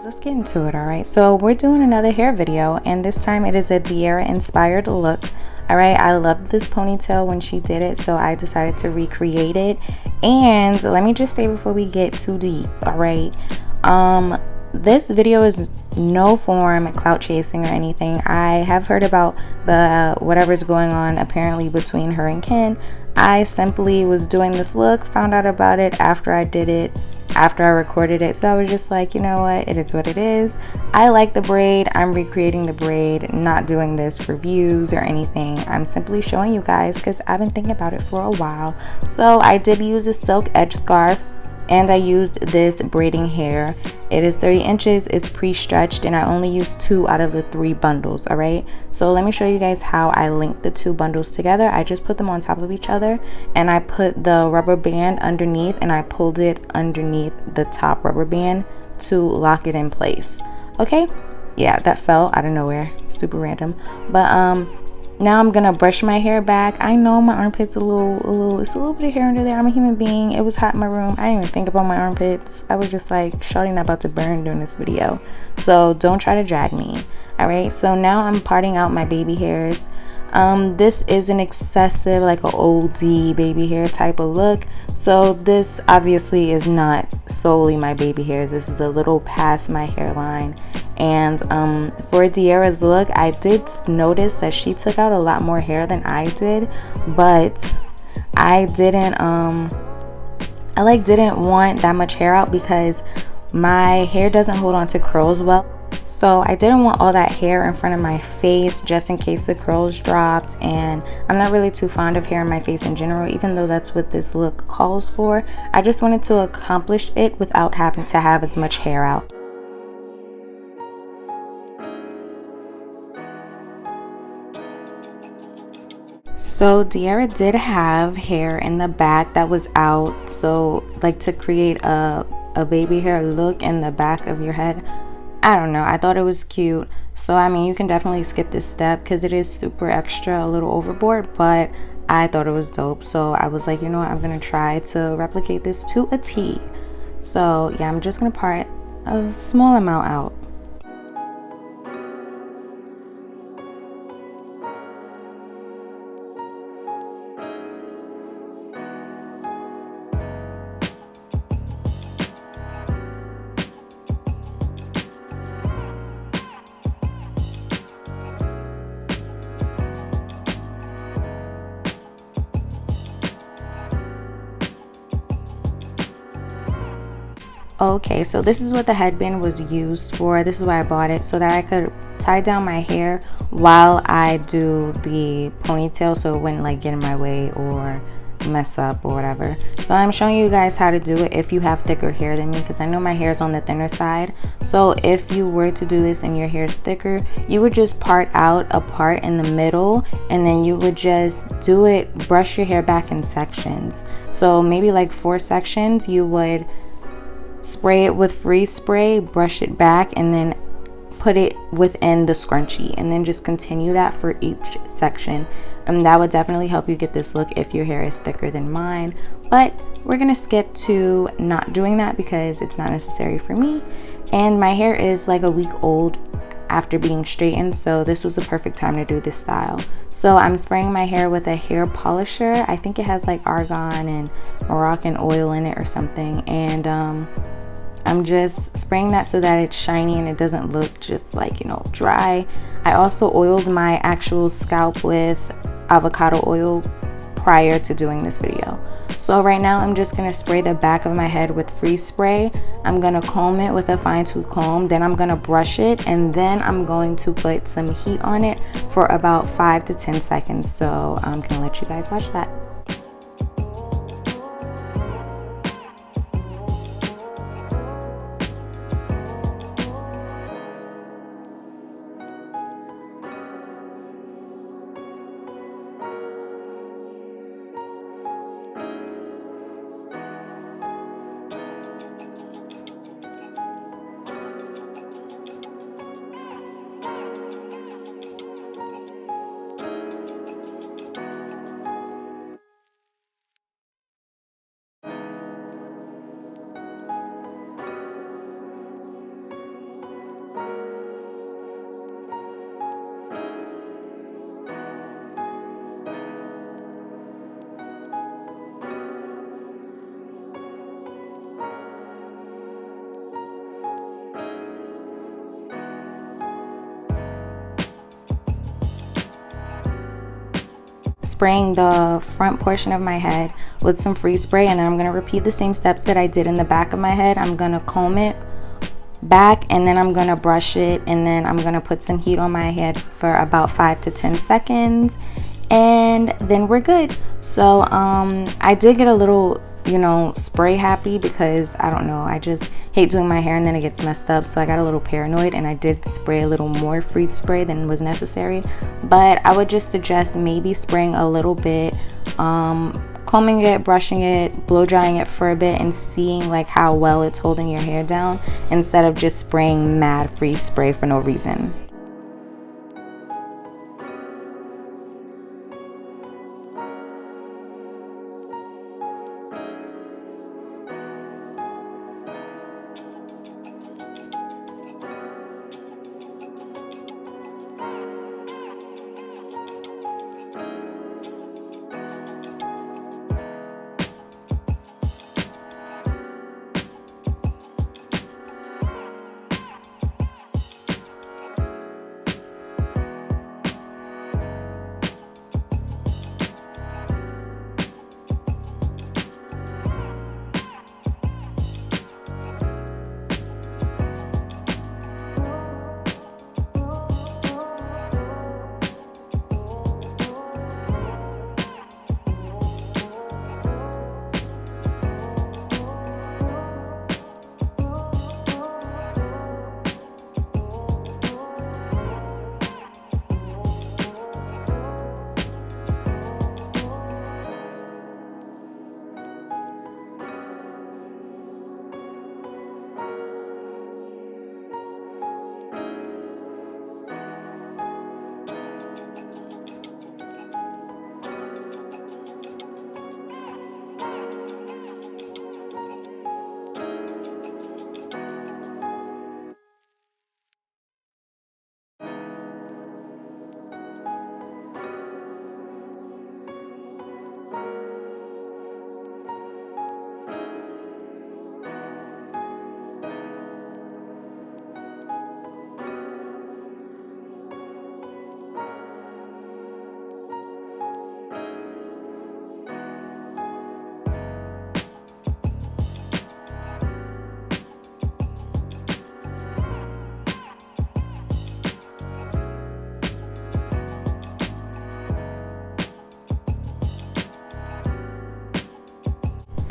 Let's get into it. All right, so we're doing another hair video, and this time it is a Dearra inspired look. All right, I loved this ponytail when she did it, so I decided to recreate it. And let me just say before we get too deep, all right, this video is no form clout chasing or anything. I have heard about the whatever's going on apparently between her and Ken. I simply was doing this look, found out about it after I did it, after I recorded it, so I was just like, you know what, it is what it is. I like the braid, I'm recreating the braid, not doing this for views or anything. I'm simply showing you guys because I've been thinking about it for a while. So I did use a silk edge scarf, and I used this braiding hair. It is 30 inches, it's pre-stretched, and I only used 2 out of the 3 bundles. All right, so let me show you guys how I linked the 2 bundles together. I just put them on top of each other, and I put the rubber band underneath, and I pulled it underneath the top rubber band to lock it in place. Okay, yeah, that fell out of nowhere, super random. But now I'm gonna brush my hair back. I know my armpits it's a little bit of hair under there. I'm a human being. It was hot in my room. I didn't even think about my armpits. I was just like, shawty not about to burn doing this video. So don't try to drag me. All right, so now I'm parting out my baby hairs. This is an excessive, like an OD baby hair type of look. So this obviously is not solely my baby hairs. This is a little past my hairline. And for Dearra's look, I did notice that she took out a lot more hair than I did, but I didn't didn't want that much hair out because my hair doesn't hold on to curls well. So I didn't want all that hair in front of my face just in case the curls dropped, and I'm not really too fond of hair in my face in general, even though that's what this look calls for. I just wanted to accomplish it without having to have as much hair out. So Dearra did have hair in the back that was out, so like to create a baby hair look in the back of your head, I don't know, I thought it was cute. So I mean, you can definitely skip this step because it is super extra, a little overboard, but I thought it was dope. So I was like, you know what, I'm gonna try to replicate this to a T. So yeah, I'm just gonna part a small amount out. Okay, so this is what the headband was used for. This is why I bought it, so that I could tie down my hair while I do the ponytail so it wouldn't like get in my way or mess up or whatever. So I'm showing you guys how to do it if you have thicker hair than me, because I know my hair is on the thinner side. So if you were to do this and your hair is thicker, you would just part out a part in the middle, and then you would just do it, brush your hair back in sections. So maybe like 4 sections. You would spray it with freeze spray, brush it back, and then put it within the scrunchie, and then just continue that for each section. And that would definitely help you get this look if your hair is thicker than mine. But we're gonna skip to not doing that because it's not necessary for me, and my hair is like a week old after being straightened, so this was the perfect time to do this style. So I'm spraying my hair with a hair polisher. I think it has like argan and Moroccan oil in it or something, and I'm just spraying that so that it's shiny and it doesn't look just like, you know, dry. I also oiled my actual scalp with avocado oil prior to doing this video. So right now I'm just gonna spray the back of my head with freeze spray. I'm gonna comb it with a fine tooth comb, then I'm gonna brush it, and then I'm going to put some heat on it for about 5 to 10 seconds. So I'm gonna let you guys watch that. spraying the front portion of my head with some freeze spray, and then I'm going to repeat the same steps that I did in the back of my head. I'm going to comb it back, and then I'm going to brush it, and then I'm going to put some heat on my head for about 5 to 10 seconds, and then we're good. So I did get a little, you know, spray happy because I don't know, I just hate doing my hair and then it gets messed up, so I got a little paranoid and I did spray a little more freeze spray than was necessary. But I would just suggest maybe spraying a little bit, combing it, brushing it, blow drying it for a bit, and seeing like how well it's holding your hair down, instead of just spraying mad freeze spray for no reason.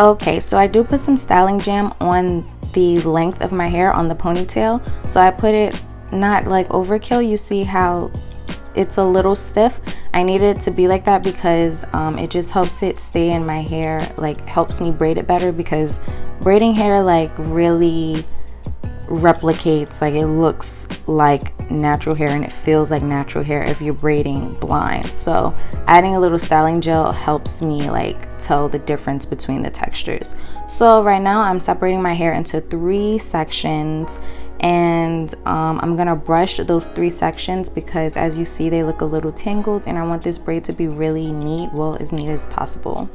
Okay, so I do put some styling jam on the length of my hair on the ponytail. So I put it not like overkill. You see how it's a little stiff? I needed it to be like that because it just helps it stay in my hair, like helps me braid it better, because braiding hair like really replicates, like it looks like natural hair and it feels like natural hair if you're braiding blind. So adding a little styling gel helps me like tell the difference between the textures. So right now I'm separating my hair into 3 sections, and I'm gonna brush those 3 sections because as you see they look a little tangled, and I want this braid to be really neat, well, as neat as possible.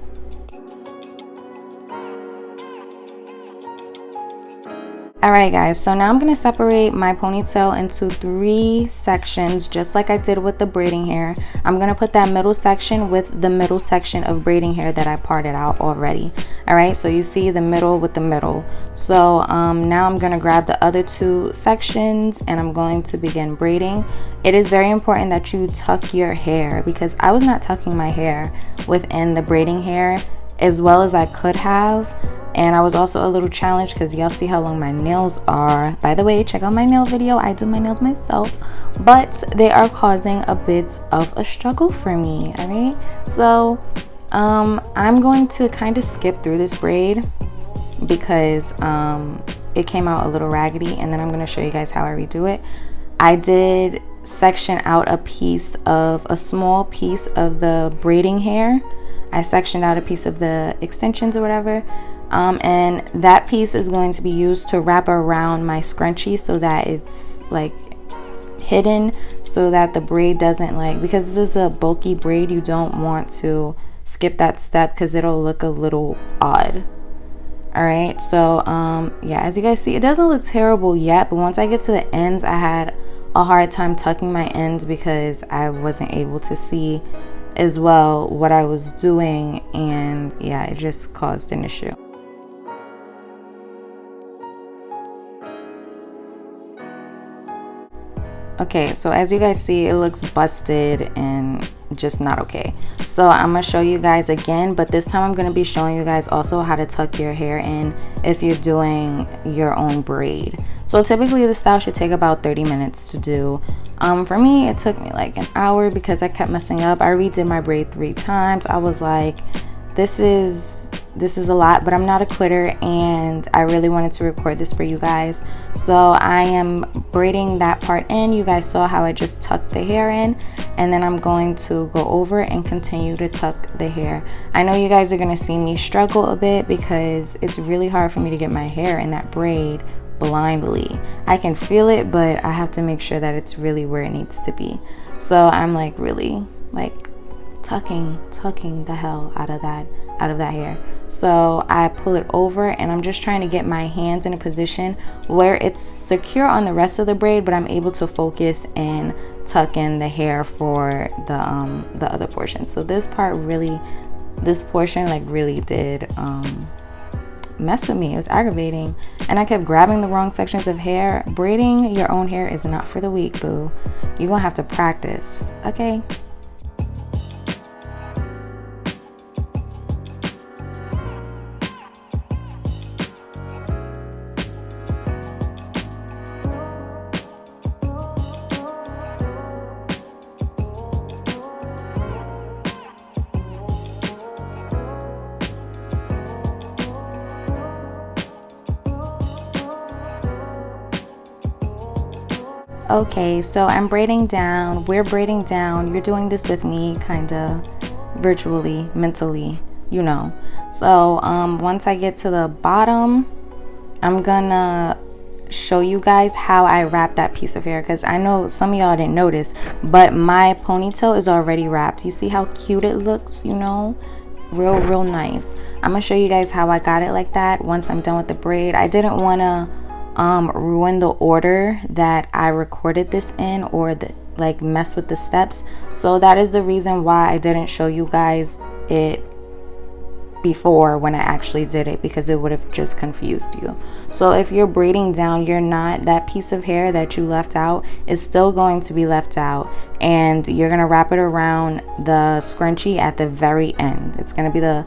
Alright guys, so now I'm going to separate my ponytail into 3 sections just like I did with the braiding hair. I'm going to put that middle section with the middle section of braiding hair that I parted out already. Alright, so you see the middle with the middle. So now I'm going to grab the other 2 sections and I'm going to begin braiding. It is very important that you tuck your hair, because I was not tucking my hair within the braiding hair as well as I could have. And I was also a little challenged because y'all see how long my nails are. By the way, check out my nail video. I do my nails myself, but they are causing a bit of a struggle for me. All right, so I'm going to kind of skip through this braid because it came out a little raggedy, and then I'm going to show you guys how I redo it. I did section out a small piece of the braiding hair. I sectioned out a piece of the extensions or whatever. And that piece is going to be used to wrap around my scrunchie so that it's like hidden, so that the braid doesn't like, because this is a bulky braid, you don't want to skip that step because it'll look a little odd. All right, so yeah, as you guys see, it doesn't look terrible yet, but once I get to the ends, I had a hard time tucking my ends because I wasn't able to see as well what I was doing, and yeah, it just caused an issue. Okay, so as you guys see, it looks busted and just not okay. So I'm gonna show you guys again, but this time I'm gonna be showing you guys also how to tuck your hair in if you're doing your own braid. So typically the style should take about 30 minutes to do. For me, it took me like an hour because I kept messing up. I redid my braid 3 times. I was like, this is a lot, but I'm not a quitter, and I really wanted to record this for you guys. So I am braiding that part in. You guys saw how I just tucked the hair in, and then I'm going to go over and continue to tuck the hair. I know you guys are going to see me struggle a bit because it's really hard for me to get my hair in that braid blindly. I can feel it, but I have to make sure that it's really where it needs to be. So I'm like really like tucking the hell out of that hair. So I pull it over, and I'm just trying to get my hands in a position where it's secure on the rest of the braid, but I'm able to focus and tuck in the hair for the other portion. So this portion like really did mess with me. It was aggravating, and I kept grabbing the wrong sections of hair. Braiding your own hair is not for the weak, boo. You're gonna have to practice, okay? Okay, so I'm braiding down, we're braiding down, you're doing this with me kind of virtually, mentally, you know. So once I get to the bottom, I'm gonna show you guys how I wrap that piece of hair, because I know some of y'all didn't notice, but my ponytail is already wrapped. You see how cute it looks, you know? Real nice. I'm gonna show you guys how I got it like that once I'm done with the braid. I didn't want to ruin the order that I recorded this in, or like mess with the steps. So that is the reason why I didn't show you guys it before when I actually did it, because it would have just confused you. So if you're braiding down, that piece of hair that you left out is still going to be left out, and you're gonna wrap it around the scrunchie at the very end. It's gonna be the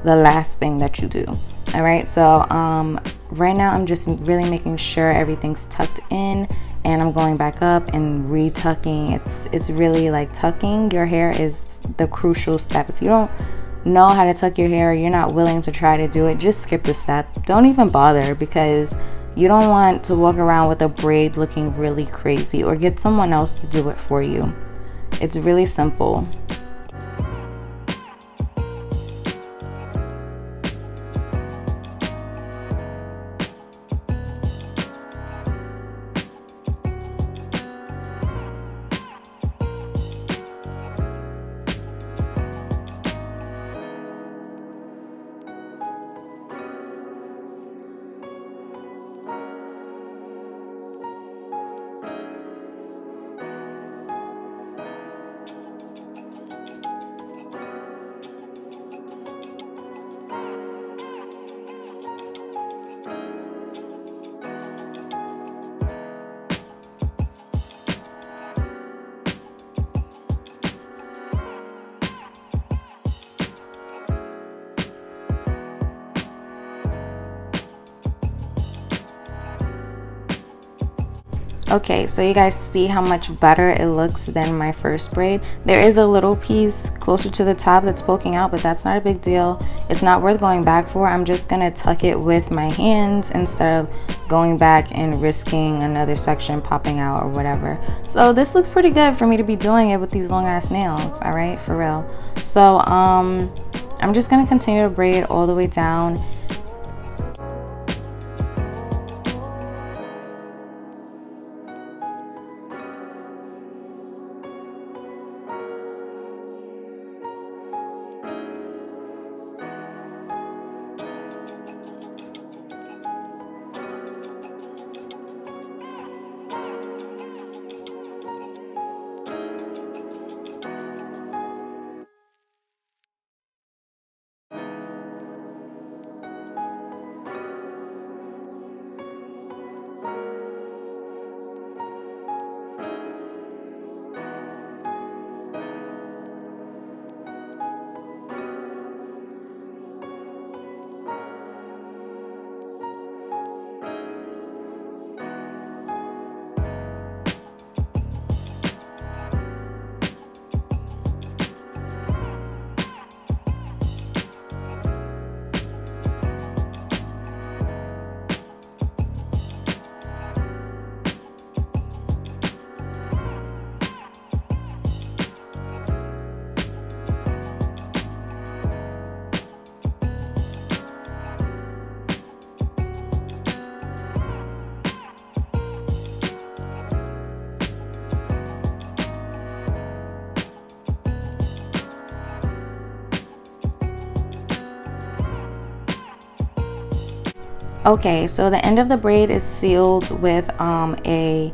last thing that you do. All right, so right now I'm just really making sure everything's tucked in, and I'm going back up and retucking. It's really like tucking your hair is the crucial step. If you don't know how to tuck your hair, or you're not willing to try to do it, just skip the step. Don't even bother, because you don't want to walk around with a braid looking really crazy, or get someone else to do it for you. It's really simple. Okay, so you guys see how much better it looks than my first braid. There is a little piece closer to the top that's poking out, but that's not a big deal. It's not worth going back for. I'm just gonna tuck it with my hands instead of going back and risking another section popping out or whatever. So this looks pretty good for me to be doing it with these long ass nails, all right, for real. So I'm just gonna continue to braid all the way down. Okay, so the end of the braid is sealed with a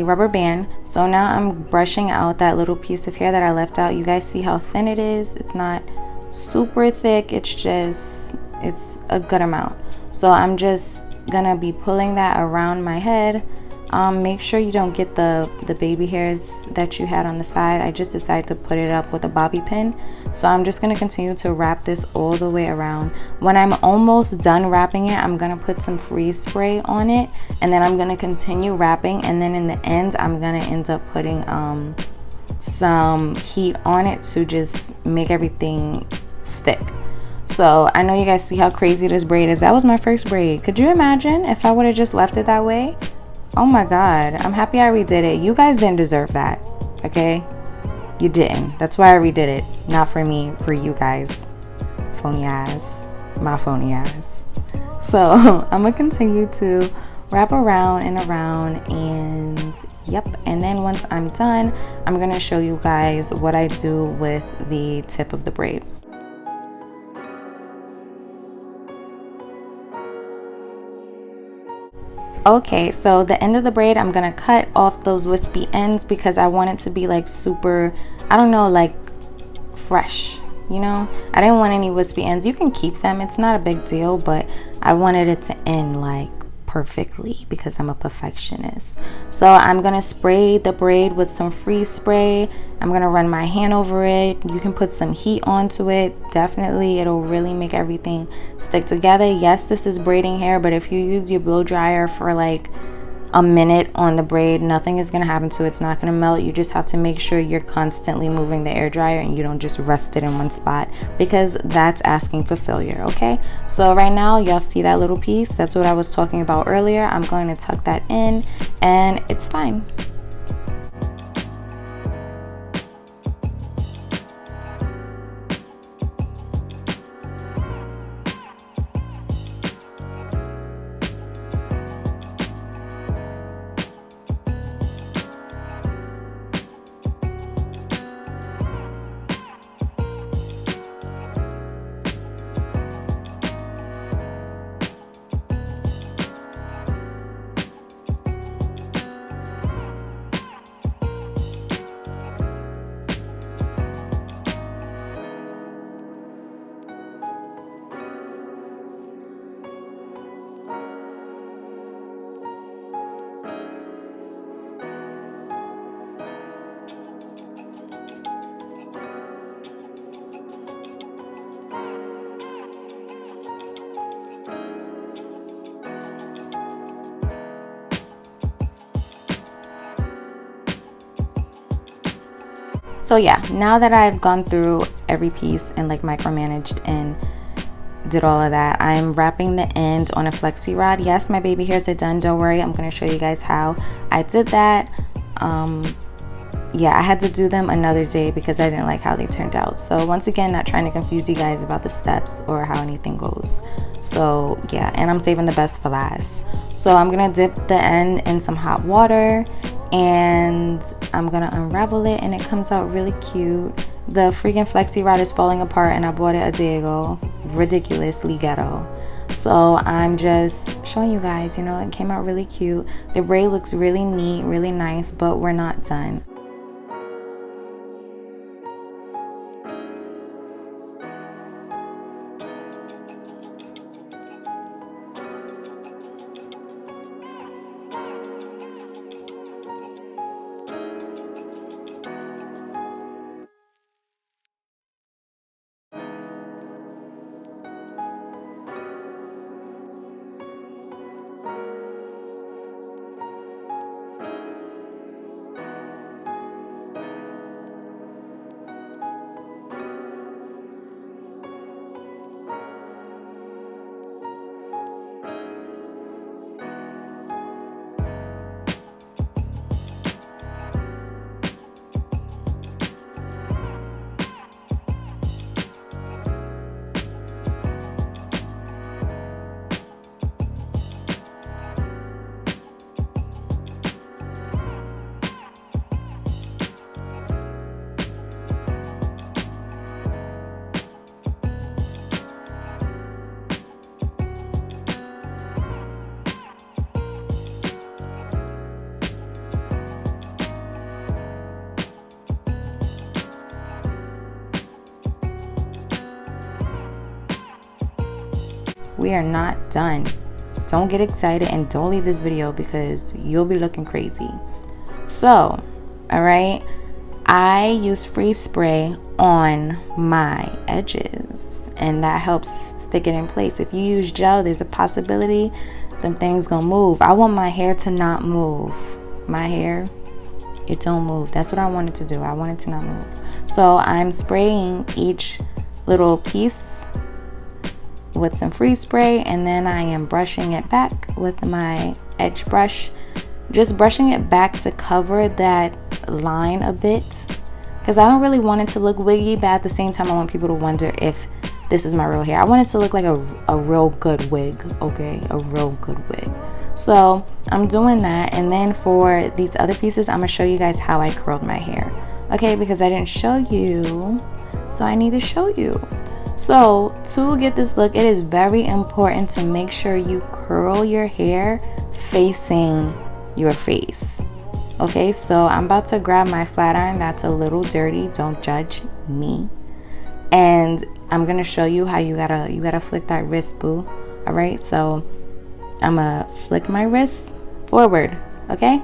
rubber band. So now I'm brushing out that little piece of hair that I left out. You guys see how thin it is? It's not super thick, it's a good amount. So I'm just gonna be pulling that around my head. Make sure you don't get the baby hairs that you had on the side. I just decided to put it up with a bobby pin. So I'm just going to continue to wrap this all the way around. When I'm almost done wrapping it, I'm going to put some freeze spray on it, and then I'm going to continue wrapping, and then in the end I'm going to end up putting some heat on it to just make everything stick. So I know you guys see how crazy this braid is. That was my first braid. Could you imagine if I would have just left it that way? Oh my god, I'm happy I redid it. You guys didn't deserve that, okay? You didn't. That's why I redid it. Not for me, for you guys. Phony ass. My phony ass. So I'm gonna continue to wrap around and around, and yep. And then once I'm done, I'm gonna show you guys what I do with the tip of the braid. Okay, so the end of the braid, I'm gonna cut off those wispy ends because I want it to be like super, I don't know, like fresh, you know? I didn't want any wispy ends. You can keep them, it's not a big deal, but I wanted it to end like perfectly because I'm a perfectionist. So I'm gonna spray the braid with some freeze spray. I'm gonna run my hand over it. You can put some heat onto it. Definitely, it'll really make everything stick together. Yes, this is braiding hair, but if you use your blow dryer for like a minute on the braid, nothing is going to happen to it. It's not going to melt. You just have to make sure you're constantly moving the air dryer and you don't just rest it in one spot, because that's asking for failure. Okay, so right now y'all see that little piece? That's what I was talking about earlier. I'm going to tuck that in and it's fine. So yeah, now that I've gone through every piece and like micromanaged and did all of that, I'm wrapping the end on a flexi rod. Yes, my baby hairs are done. Don't worry, I'm going to show you guys how I did that. Yeah, I had to do them another day because I didn't like how they turned out. So once again, not trying to confuse you guys about the steps or how anything goes. So yeah, and I'm saving the best for last. So I'm gonna dip the end in some hot water and I'm gonna unravel it, and it comes out really cute. The freaking flexi rod is falling apart and I bought it a day ago. Ridiculously ghetto. So I'm just showing you guys, you know, it came out really cute. The braid looks really neat, really nice, but we're not done. We are not done. Don't get excited and don't leave this video because you'll be looking crazy. So, all right, I use freeze spray on my edges and that helps stick it in place. If you use gel, there's a possibility them things gonna move. I want my hair to not move. My hair, it don't move. That's what I wanted to do. I wanted to not move. So I'm spraying each little piece with some freeze spray, and then I am brushing it back with my edge brush, just brushing it back to cover that line a bit because I don't really want it to look wiggy, but at the same time I want people to wonder if this is my real hair. I want it to look like a real good wig, okay? A real good wig. So I'm doing that, and then for these other pieces I'm gonna show you guys how I curled my hair, okay? Because I didn't show you, so I need to show you. So to get this look, it is very important to make sure you curl your hair facing your face. Okay, so I'm about to grab my flat iron that's a little dirty, don't judge me, and I'm gonna show you how you gotta flick that wrist, boo. All right, so I'm gonna flick my wrist forward, okay?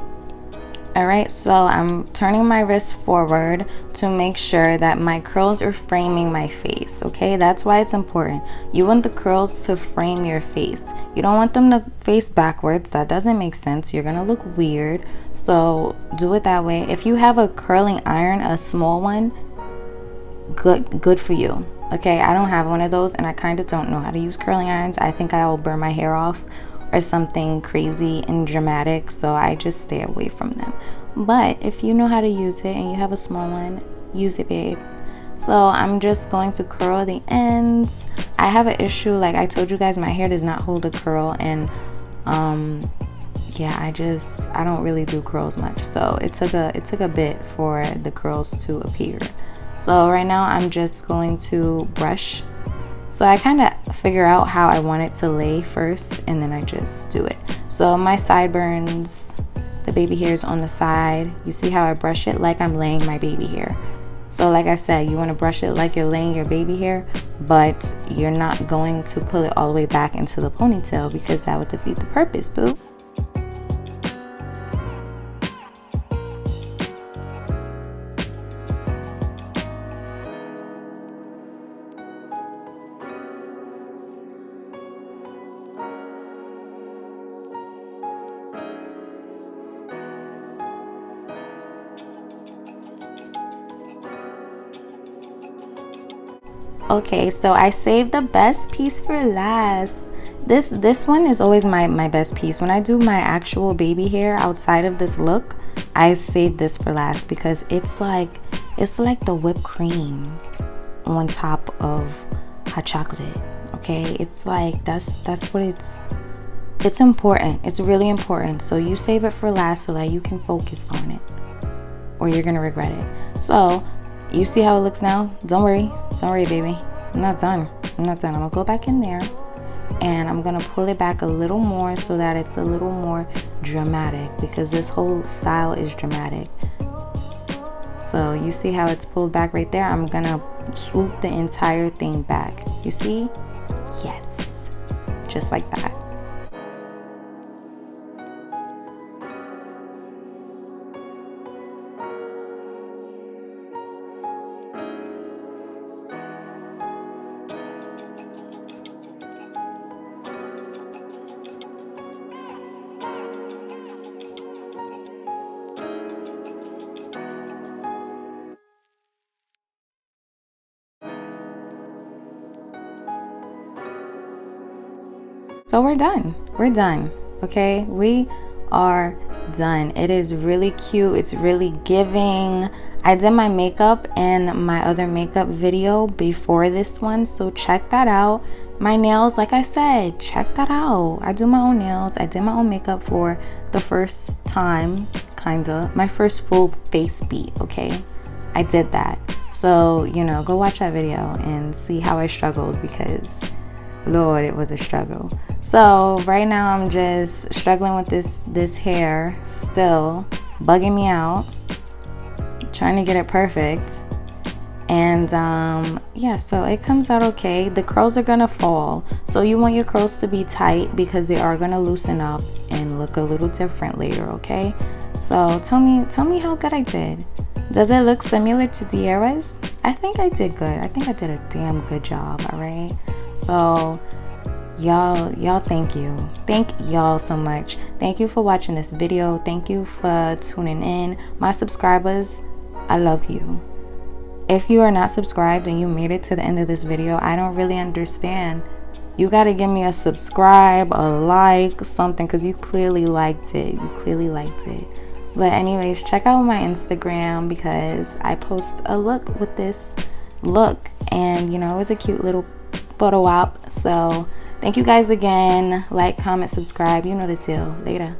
All right, so I'm turning my wrist forward to make sure that my curls are framing my face, okay? That's why it's important. You want the curls to frame your face. You don't want them to face backwards. That doesn't make sense. You're gonna look weird. So do it that way. If you have a curling iron, a small one, good for you. Okay, I don't have one of those, and I kind of don't know how to use curling irons. I think I'll burn my hair off or something crazy and dramatic, so I just stay away from them. But if you know how to use it and you have a small one, use it, babe. So I'm just going to curl the ends. I have an issue, like I told you guys, my hair does not hold a curl, and yeah, I don't really do curls much, so it took a bit for the curls to appear. So right now I'm just going to brush. So I kind of figure out how I want it to lay first, and then I just do it. So my sideburns, the baby hairs on the side, you see how I brush it like I'm laying my baby hair. So like I said, you want to brush it like you're laying your baby hair, but you're not going to pull it all the way back into the ponytail because that would defeat the purpose, boo. Okay, so I saved the best piece for last. This one is always my best piece. When I do my actual baby hair outside of this look, I save this for last because it's like the whipped cream on top of hot chocolate. Okay, it's like that's what it's important. It's really important. So you save it for last so that you can focus on it, or you're gonna regret it. So you see how it looks now? Don't worry, baby. I'm not done. I'm gonna go back in there and I'm gonna pull it back a little more so that it's a little more dramatic, because this whole style is dramatic. So you see how it's pulled back right there? I'm gonna swoop the entire thing back. You see? Yes, just like that. So we're done, okay? We are done. It is really cute. It's really giving. I did my makeup in my other makeup video before this one, so check that out. My nails, like I said, check that out. I do my own nails. I did my own makeup for the first time, kinda. My first full face beat, okay? I did that. So, you know, go watch that video and see how I struggled, because Lord, it was a struggle. So right now I'm just struggling with this hair, still bugging me out, trying to get it perfect. And yeah, so it comes out okay. The curls are gonna fall, so you want your curls to be tight because they are gonna loosen up and look a little different later. Okay, so tell me how good I did. Does it look similar to Dearra's? I think I did good. I think I did a damn good job. All right, so y'all thank y'all so much. Thank you for watching this video. Thank you for tuning in. My subscribers, I love you. If you are not subscribed and you made it to the end of this video, I don't really understand. You got to give me a subscribe, a like, something, because you clearly liked it. But anyways, check out my Instagram because I post a look with this look. And, you know, it was a cute little photo op. So thank you guys again. Like, comment, subscribe. You know the deal. Later.